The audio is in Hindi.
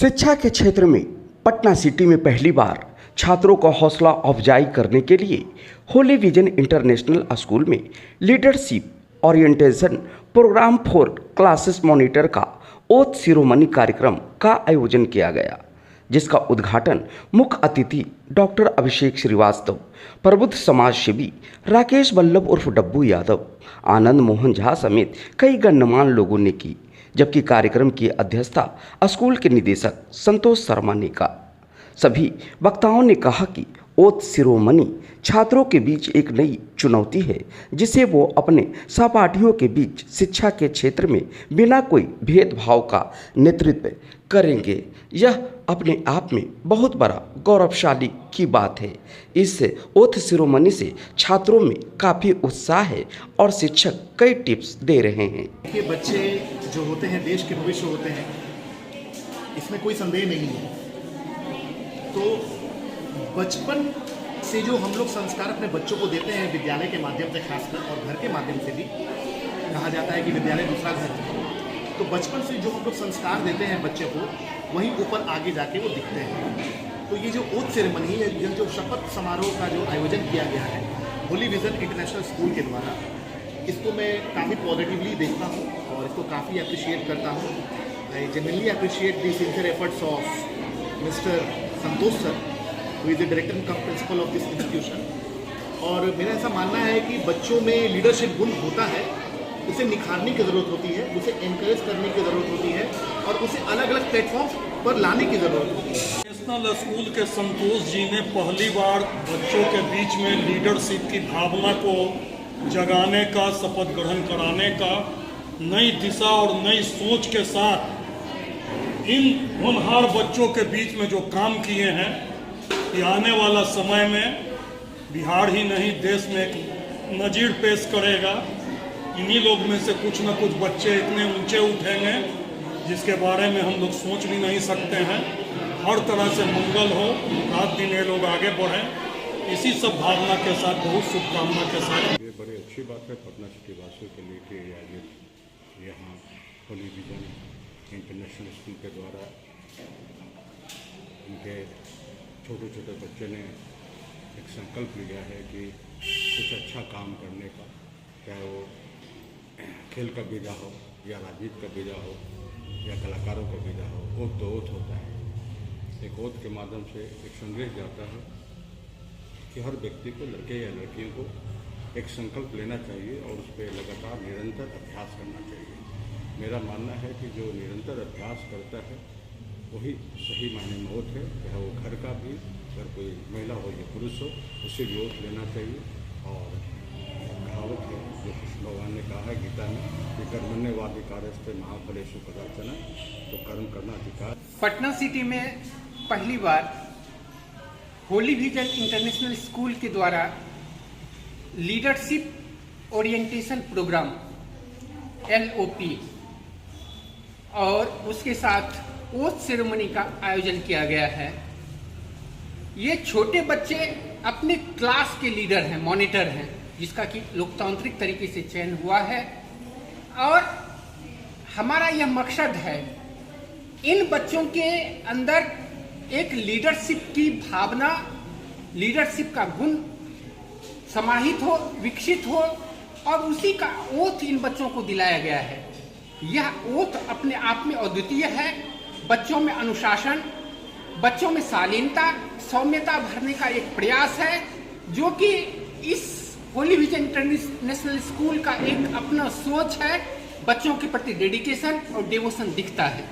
शिक्षा के क्षेत्र में पटना सिटी में पहली बार छात्रों को हौसला अफजाई करने के लिए होली विजन इंटरनेशनल स्कूल में leadership orientation program for classes monitor का ओथ सिरोमनी कार्यक्रम का आयोजन किया गया, जिसका उद्घाटन मुख्य अतिथि डॉक्टर अभिषेक श्रीवास्तव, प्रबुद्ध समाज सेवी राकेश वल्लभ उर्फ डब्बू यादव, आनंद मोहन झा समेत कई गणमान्य लोगों ने की, जबकि कार्यक्रम की अध्यक्षता स्कूल के निदेशक संतोष शर्मा ने का। सभी वक्ताओं ने कहा कि ओथ सिरोमनी छात्रों के बीच एक नई चुनौती है, जिसे वो अपने सहपाठियों के बीच शिक्षा के क्षेत्र में बिना कोई भेदभाव का नेतृत्व करेंगे। यह अपने आप में बहुत बड़ा गौरवशाली की बात है। इस ओथ सिरोमनी से छात्रों में काफ़ी उत्साह है और शिक्षक कई टिप्स दे रहे हैं। देखिए, बच्चे जो होते हैं देश के भविष्य होते हैं, इसमें कोई संदेह नहीं है। तो बचपन से जो हम लोग संस्कार अपने बच्चों को देते हैं, विद्यालय के माध्यम से खासकर और घर के माध्यम से भी, कहा जाता है कि विद्यालय दूसरा घर है। तो बचपन से जो हम लोग संस्कार देते हैं बच्चे को, वहीं ऊपर आगे जाके वो दिखते हैं। तो ये जो ओथ सेरेमनी है, ये जो शपथ समारोह का जो आयोजन किया गया है होली विजन इंटरनेशनल स्कूल के द्वारा, इसको मैं काफ़ी पॉजिटिवली देखता हूँ और इसको काफ़ी अप्रिशिएट करता हूँ। I genuinely appreciate the sincere efforts of mister Santosh sir, who is the director come principle of this institution. और मेरा ऐसा मानना है कि बच्चों में लीडरशिप गुण होता है, उसे निखारने की ज़रूरत होती है, उसे एनकरेज करने की ज़रूरत होती है और उसे अलग अलग प्लेटफॉर्म पर लाने की ज़रूरत होती है। नेशनल स्कूल के संतोष जी ने पहली बार बच्चों के बीच में लीडरशिप की भावना को जगाने का, शपथ ग्रहण कराने का, नई दिशा और नई सोच के साथ इन होनहार बच्चों के बीच में जो काम किए हैं, कि आने वाला समय में बिहार ही नहीं देश में एक नज़ीर पेश करेगा। इन्हीं लोग में से कुछ न कुछ बच्चे इतने ऊंचे उठेंगे जिसके बारे में हम लोग सोच भी नहीं सकते हैं। हर तरह से मंगल हो, रात दिन ये लोग आगे बढ़ें, इसी सब भावना के साथ, बहुत शुभकामना के साथ। ये बड़ी अच्छी बात है पटना सिटी वासियों के लिए कि आज यहाँ होली विजन इंटरनेशनल स्कूल के द्वारा उनके छोटे छोटे बच्चे ने एक संकल्प लिया है कि कुछ अच्छा काम करने का, चाहे वो खेल का बीजा हो या राजनीति का बीजा हो या कलाकारों का बीजा हो। ओथ तो ओथ होता है। एक ओथ के माध्यम से एक संदेश जाता है कि हर व्यक्ति को, लड़के या लड़कियों को एक संकल्प लेना चाहिए और उस पर लगातार निरंतर अभ्यास करना चाहिए। मेरा मानना है कि जो निरंतर अभ्यास करता है वही सही मायने में ओथ है। चाहे वो घर का भी, अगर कोई महिला हो या पुरुष हो, उससे भी ओथ लेना चाहिए। और कहावत है जो कृष्ण भगवान ने कहा है गीता में कि कर्मण्येवाधिकारस्ते महाफलेषु कदाचन, तो कर्म करना अधिकार। पटना सिटी में पहली बार होली विजन इंटरनेशनल स्कूल के द्वारा लीडरशिप ओरिएंटेशन प्रोग्राम LOP और उसके साथ ओथ सेरेमनी का आयोजन किया गया है। ये छोटे बच्चे अपने क्लास के लीडर हैं, मॉनिटर हैं, जिसका कि लोकतांत्रिक तरीके से चयन हुआ है। और हमारा यह मकसद है इन बच्चों के अंदर एक लीडरशिप की भावना, लीडरशिप का गुण समाहित हो, विकसित हो, और उसी का ओथ इन बच्चों को दिलाया गया है। यह ओथ अपने आप में अद्वितीय है। बच्चों में अनुशासन, बच्चों में शालीनता, सौम्यता भरने का एक प्रयास है, जो कि इस होली विजन इंटरनेशनल स्कूल का एक अपना सोच है। बच्चों के प्रति डेडिकेशन और डिवोशन दिखता है।